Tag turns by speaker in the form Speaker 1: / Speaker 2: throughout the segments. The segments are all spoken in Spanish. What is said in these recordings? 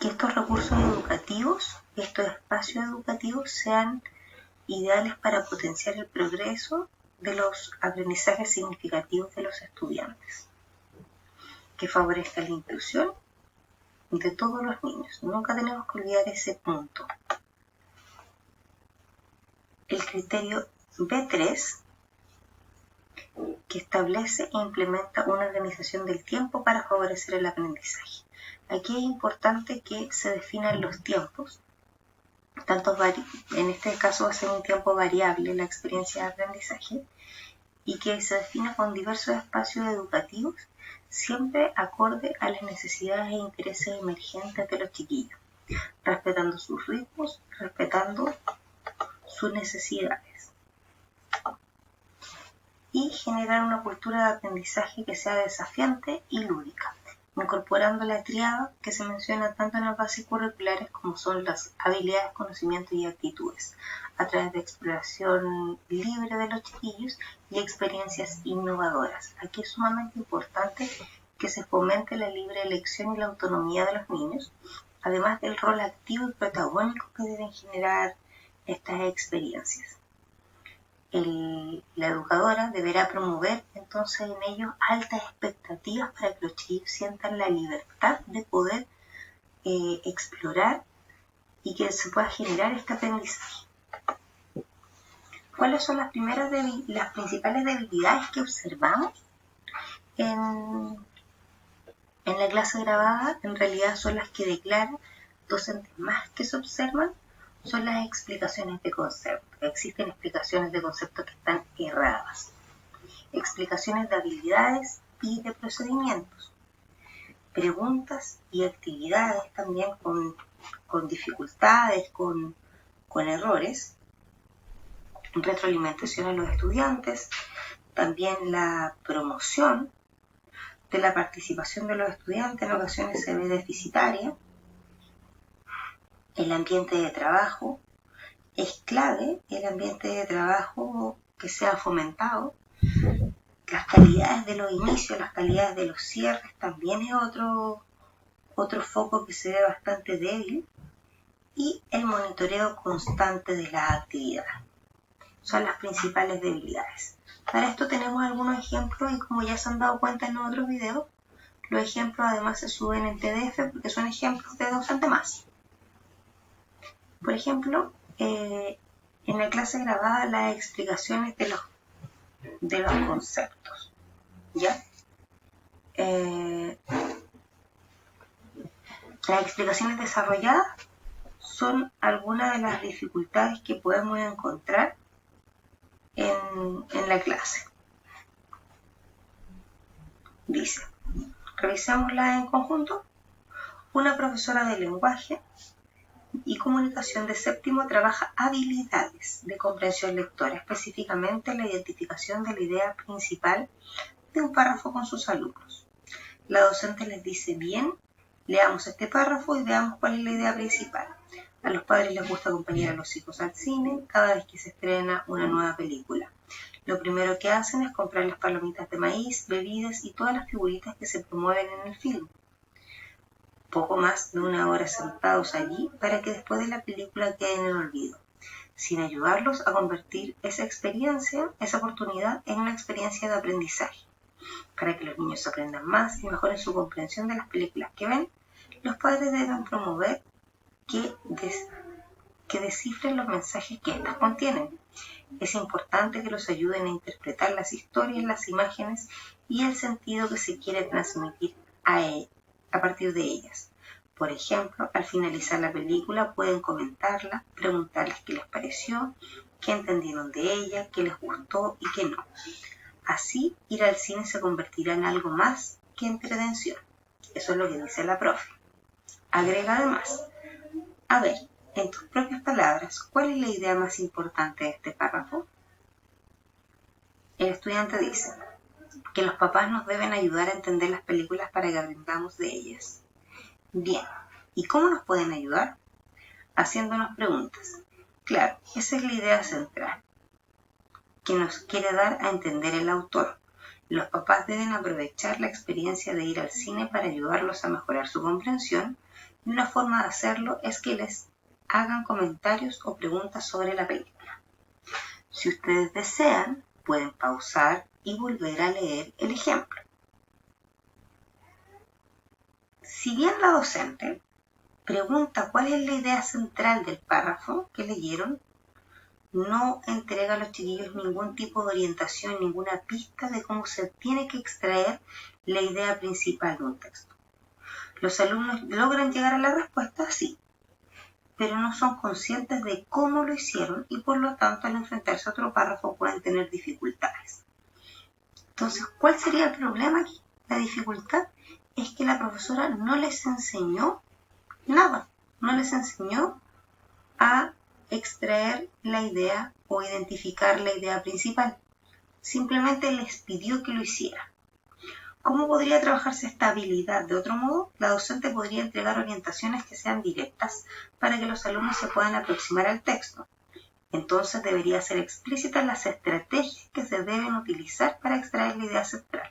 Speaker 1: que estos recursos educativos, estos espacios educativos sean ideales para potenciar el progreso de los aprendizajes significativos de los estudiantes, que favorezca la inclusión de todos los niños. Nunca tenemos que olvidar ese punto. El criterio B3, que establece e implementa una organización del tiempo para favorecer el aprendizaje. Aquí es importante que se definan los tiempos, en este caso va a ser un tiempo variable la experiencia de aprendizaje, y que se defina con diversos espacios educativos, siempre acorde a las necesidades e intereses emergentes de los chiquillos, respetando sus ritmos, respetando sus necesidades. Y generar una cultura de aprendizaje que sea desafiante y lúdica, incorporando la tríada que se menciona tanto en las bases curriculares como son las habilidades, conocimientos y actitudes, a través de exploración libre de los chiquillos y experiencias innovadoras. Aquí es sumamente importante que se fomente la libre elección y la autonomía de los niños, además del rol activo y protagónico que deben generar estas experiencias. La educadora deberá promover entonces en ellos altas expectativas para que los chiquillos sientan la libertad de poder explorar y que se pueda generar este aprendizaje. ¿Cuáles son las principales debilidades que observamos en la clase grabada? En realidad son las que declaran docentes más que se observan, son las explicaciones de conceptos. Existen explicaciones de conceptos que están erradas, explicaciones de habilidades y de procedimientos, preguntas y actividades también con dificultades, con errores, retroalimentación a los estudiantes, también la promoción de la participación de los estudiantes en ocasiones se ve deficitaria. El ambiente de trabajo, es clave el ambiente de trabajo que sea fomentado. Las calidades de los inicios, las calidades de los cierres también es otro foco que se ve bastante débil. Y el monitoreo constante de las actividades son las principales debilidades. Para esto tenemos algunos ejemplos y como ya se han dado cuenta en otros videos, los ejemplos además se suben en PDF porque son ejemplos de docente más. Por ejemplo, en la clase grabada las explicaciones de los conceptos, ¿ya? Las explicaciones desarrolladas son algunas de las dificultades que podemos encontrar en la clase. Dice, revisémoslas en conjunto. Una profesora de lenguaje y comunicación de séptimo trabaja habilidades de comprensión lectora, específicamente la identificación de la idea principal de un párrafo con sus alumnos. La docente les dice, bien, leamos este párrafo y veamos cuál es la idea principal. A los padres les gusta acompañar a los hijos al cine cada vez que se estrena una nueva película. Lo primero que hacen es comprar las palomitas de maíz, bebidas y todas las figuritas que se promueven en el film. Poco más de una hora sentados allí para que después de la película queden en el olvido, sin ayudarlos a convertir esa experiencia, esa oportunidad, en una experiencia de aprendizaje. Para que los niños aprendan más y mejoren su comprensión de las películas que ven, los padres deben promover que descifren los mensajes que éstas contienen. Es importante que los ayuden a interpretar las historias, las imágenes y el sentido que se quiere transmitir a partir de ellas. Por ejemplo, al finalizar la película pueden comentarla, preguntarles qué les pareció, qué entendieron de ella, qué les gustó y qué no. Así, ir al cine se convertirá en algo más que entretención. Eso es lo que dice la profe. Agrega además, a ver, en tus propias palabras, ¿cuál es la idea más importante de este párrafo? El estudiante dice que los papás nos deben ayudar a entender las películas para que aprendamos de ellas. Bien, ¿y cómo nos pueden ayudar? Haciéndonos preguntas. Claro, esa es la idea central que nos quiere dar a entender el autor. Los papás deben aprovechar la experiencia de ir al cine para ayudarlos a mejorar su comprensión y una forma de hacerlo es que les hagan comentarios o preguntas sobre la película. Si ustedes desean, pueden pausar y volver a leer el ejemplo. Si bien la docente pregunta cuál es la idea central del párrafo que leyeron, no entrega a los chiquillos ningún tipo de orientación, ninguna pista de cómo se tiene que extraer la idea principal de un texto. Los alumnos logran llegar a la respuesta, sí, pero no son conscientes de cómo lo hicieron y por lo tanto al enfrentarse a otro párrafo pueden tener dificultades. Entonces, ¿cuál sería el problema aquí? La dificultad es que la profesora no les enseñó nada, no les enseñó a extraer la idea o identificar la idea principal. Simplemente les pidió que lo hiciera. ¿Cómo podría trabajarse esta habilidad? De otro modo, la docente podría entregar orientaciones que sean directas para que los alumnos se puedan aproximar al texto. Entonces debería ser explícitas las estrategias que se deben utilizar para extraer la idea central.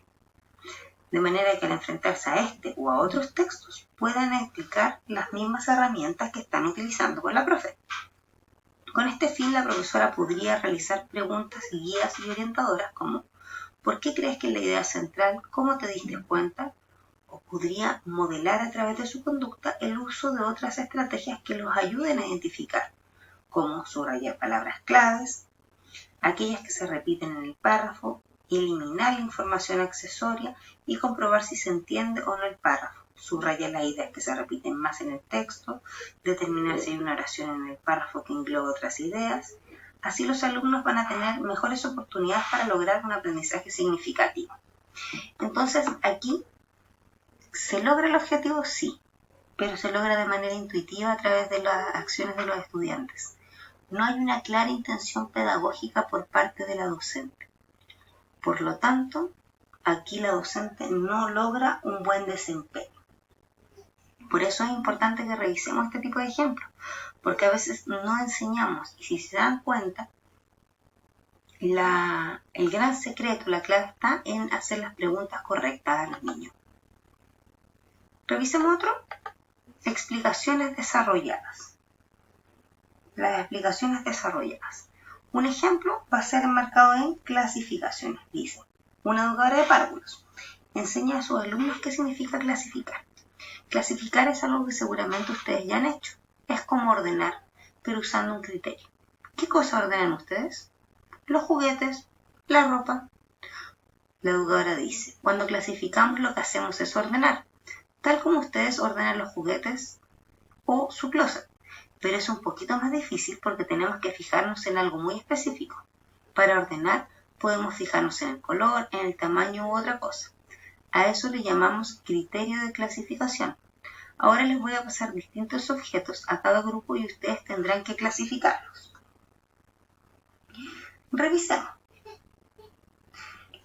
Speaker 1: De manera que al enfrentarse a este o a otros textos puedan explicar las mismas herramientas que están utilizando con la profe. Con este fin, la profesora podría realizar preguntas y guías y orientadoras como ¿por qué crees que es la idea central? ¿Cómo te diste cuenta? O podría modelar a través de su conducta el uso de otras estrategias que los ayuden a identificar, como subrayar palabras claves, aquellas que se repiten en el párrafo, eliminar la información accesoria y comprobar si se entiende o no el párrafo. Subrayar las ideas que se repiten más en el texto, determinar si hay una oración en el párrafo que engloba otras ideas. Así los alumnos van a tener mejores oportunidades para lograr un aprendizaje significativo. Entonces, aquí se logra el objetivo, sí, pero se logra de manera intuitiva a través de las acciones de los estudiantes. No hay una clara intención pedagógica por parte de la docente. Por lo tanto, aquí la docente no logra un buen desempeño. Por eso es importante que revisemos este tipo de ejemplos, porque a veces no enseñamos y si se dan cuenta, el gran secreto, la clave está en hacer las preguntas correctas a los niños. Revisemos otro. Explicaciones desarrolladas. Las explicaciones desarrolladas. Un ejemplo va a ser enmarcado en clasificaciones. Dice, una educadora de párvulos enseña a sus alumnos qué significa clasificar. Clasificar es algo que seguramente ustedes ya han hecho. Es como ordenar, pero usando un criterio. ¿Qué cosas ordenan ustedes? Los juguetes, la ropa. La educadora dice, cuando clasificamos lo que hacemos es ordenar, tal como ustedes ordenan los juguetes o su closet. Pero es un poquito más difícil porque tenemos que fijarnos en algo muy específico. Para ordenar podemos fijarnos en el color, en el tamaño u otra cosa. A eso le llamamos criterio de clasificación. Ahora les voy a pasar distintos objetos a cada grupo y ustedes tendrán que clasificarlos. Revisemos.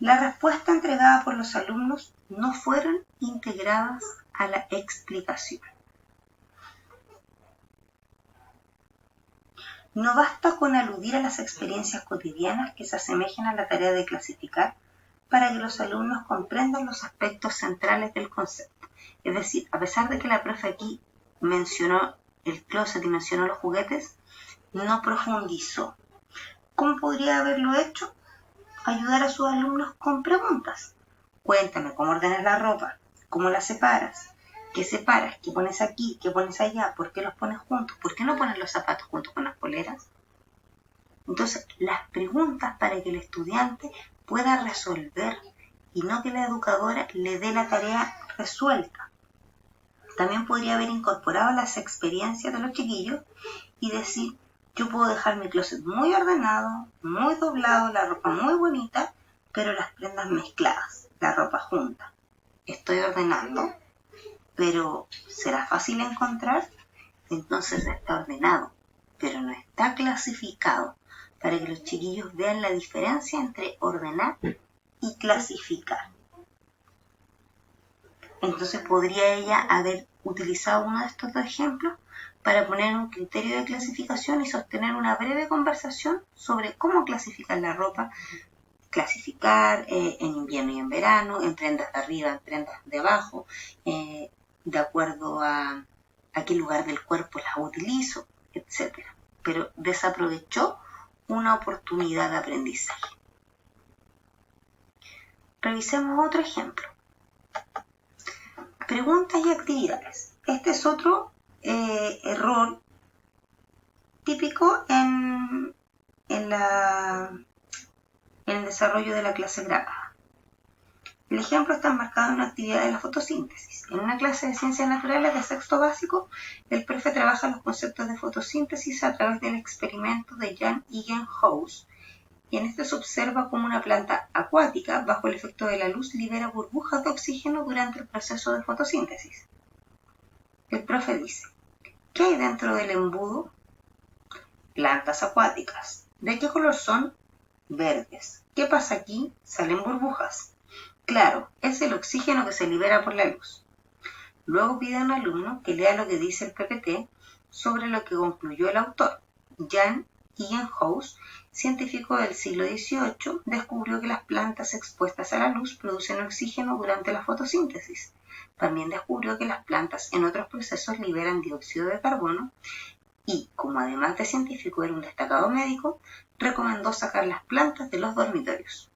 Speaker 1: La respuesta entregada por los alumnos no fueron integradas a la explicación. No basta con aludir a las experiencias cotidianas que se asemejen a la tarea de clasificar para que los alumnos comprendan los aspectos centrales del concepto. Es decir, a pesar de que la profe aquí mencionó el closet y mencionó los juguetes, no profundizó. ¿Cómo podría haberlo hecho? Ayudar a sus alumnos con preguntas. Cuéntame cómo ordenas la ropa, cómo la separas, qué pones aquí, qué pones allá, por qué los pones juntos, por qué no pones los zapatos junto con las poleras. Entonces, las preguntas para que el estudiante pueda resolver y no que la educadora le dé la tarea resuelta. También podría haber incorporado las experiencias de los chiquillos y decir, yo puedo dejar mi closet muy ordenado, muy doblado, la ropa muy bonita, pero las prendas mezcladas, la ropa junta. Estoy ordenando, pero ¿será fácil encontrar? Entonces está ordenado, pero no está clasificado, para que los chiquillos vean la diferencia entre ordenar y clasificar. Entonces podría ella haber utilizado uno de estos dos ejemplos para poner un criterio de clasificación y sostener una breve conversación sobre cómo clasificar la ropa, clasificar en invierno y en verano, en prendas de arriba, en prendas de abajo, de acuerdo a a qué lugar del cuerpo las utilizo, etc. Pero desaprovechó una oportunidad de aprendizaje. Revisemos otro ejemplo. Preguntas y actividades. Este es otro error típico en el desarrollo de la clase grabada. El ejemplo está enmarcado en una actividad de la fotosíntesis. En una clase de ciencias naturales de sexto básico, el profe trabaja los conceptos de fotosíntesis a través del experimento de Jan Egenhaus. Y en este se observa cómo una planta acuática, bajo el efecto de la luz, libera burbujas de oxígeno durante el proceso de fotosíntesis. El profe dice, ¿qué hay dentro del embudo? Plantas acuáticas. ¿De qué color son? Verdes. ¿Qué pasa aquí? Salen burbujas. Claro, es el oxígeno que se libera por la luz. Luego pide a un alumno que lea lo que dice el PPT sobre lo que concluyó el autor. Jan Egenhaus, científico del siglo XVIII, descubrió que las plantas expuestas a la luz producen oxígeno durante la fotosíntesis. También descubrió que las plantas en otros procesos liberan dióxido de carbono y, como además de científico era un destacado médico, recomendó sacar las plantas de los dormitorios.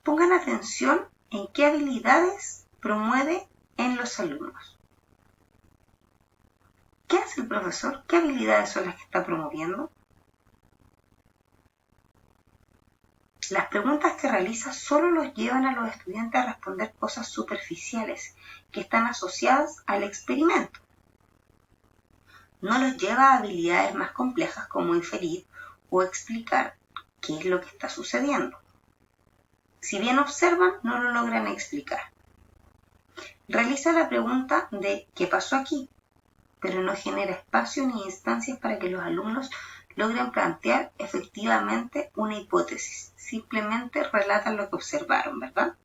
Speaker 1: Pongan atención en qué habilidades promueve en los alumnos. ¿Qué hace el profesor? ¿Qué habilidades son las que está promoviendo? Las preguntas que realiza solo los llevan a los estudiantes a responder cosas superficiales que están asociadas al experimento. No los lleva a habilidades más complejas como inferir o explicar qué es lo que está sucediendo. Si bien observan, no lo logran explicar. Realiza la pregunta de ¿qué pasó aquí?, pero no genera espacio ni instancias para que los alumnos logren plantear efectivamente una hipótesis. Simplemente relatan lo que observaron, ¿verdad?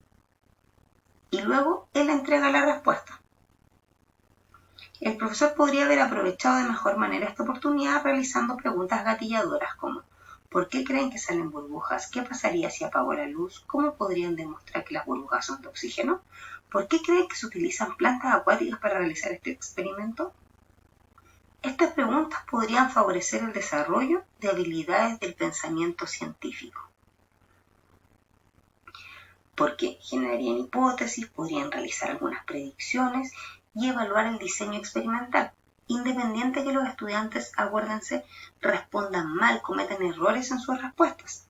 Speaker 1: Y luego él entrega la respuesta. El profesor podría haber aprovechado de mejor manera esta oportunidad realizando preguntas gatilladoras como ¿por qué creen que salen burbujas? ¿Qué pasaría si apago la luz? ¿Cómo podrían demostrar que las burbujas son de oxígeno? ¿Por qué creen que se utilizan plantas acuáticas para realizar este experimento? Estas preguntas podrían favorecer el desarrollo de habilidades del pensamiento científico, porque generarían hipótesis, podrían realizar algunas predicciones y evaluar el diseño experimental, independiente que los estudiantes, acuérdense, respondan mal, cometen errores en sus respuestas.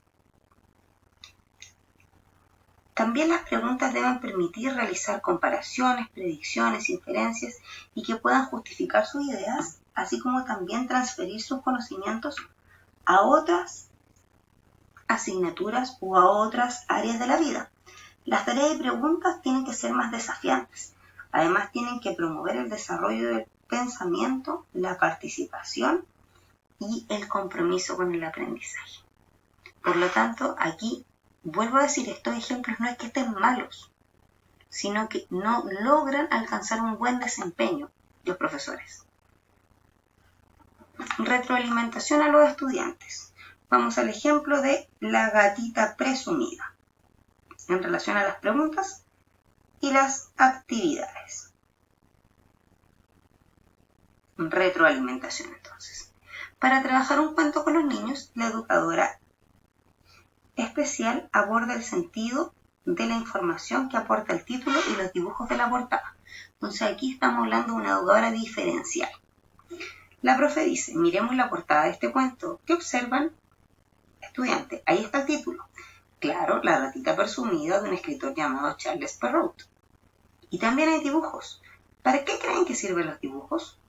Speaker 1: También las preguntas deben permitir realizar comparaciones, predicciones, inferencias y que puedan justificar sus ideas, así como también transferir sus conocimientos a otras asignaturas o a otras áreas de la vida. Las tareas y preguntas tienen que ser más desafiantes. Además, tienen que promover el desarrollo del pensamiento, la participación y el compromiso con el aprendizaje. Por lo tanto, aquí vuelvo a decir, estos ejemplos no es que estén malos, sino que no logran alcanzar un buen desempeño los profesores. Retroalimentación a los estudiantes. Vamos al ejemplo de la gatita presumida en relación a las preguntas y las actividades. Retroalimentación entonces. Para trabajar un cuento con los niños, la educadora especial aborda el sentido de la información que aporta el título y los dibujos de la portada. Entonces aquí estamos hablando de una educadora diferencial. La profe dice, miremos la portada de este cuento. ¿Qué observan? Estudiante, ahí está el título. Claro, la gatita presumida de un escritor llamado Charles Perrault. Y también hay dibujos. ¿Para qué creen que sirven los dibujos?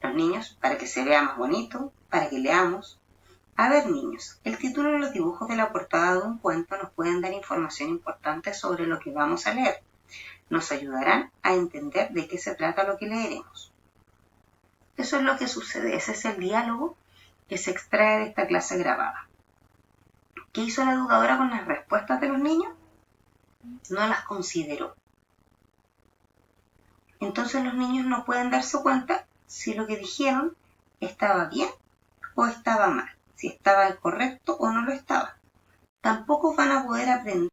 Speaker 1: Los niños, para que se vea más bonito, para que leamos. A ver, niños, el título y los dibujos de la portada de un cuento nos pueden dar información importante sobre lo que vamos a leer. Nos ayudarán a entender de qué se trata lo que leeremos. Eso es lo que sucede, ese es el diálogo que se extrae de esta clase grabada. ¿Qué hizo la educadora con las respuestas de los niños? No las consideró. Entonces los niños no pueden darse cuenta si lo que dijeron estaba bien o estaba mal, si estaba correcto o no lo estaba. Tampoco van a poder aprender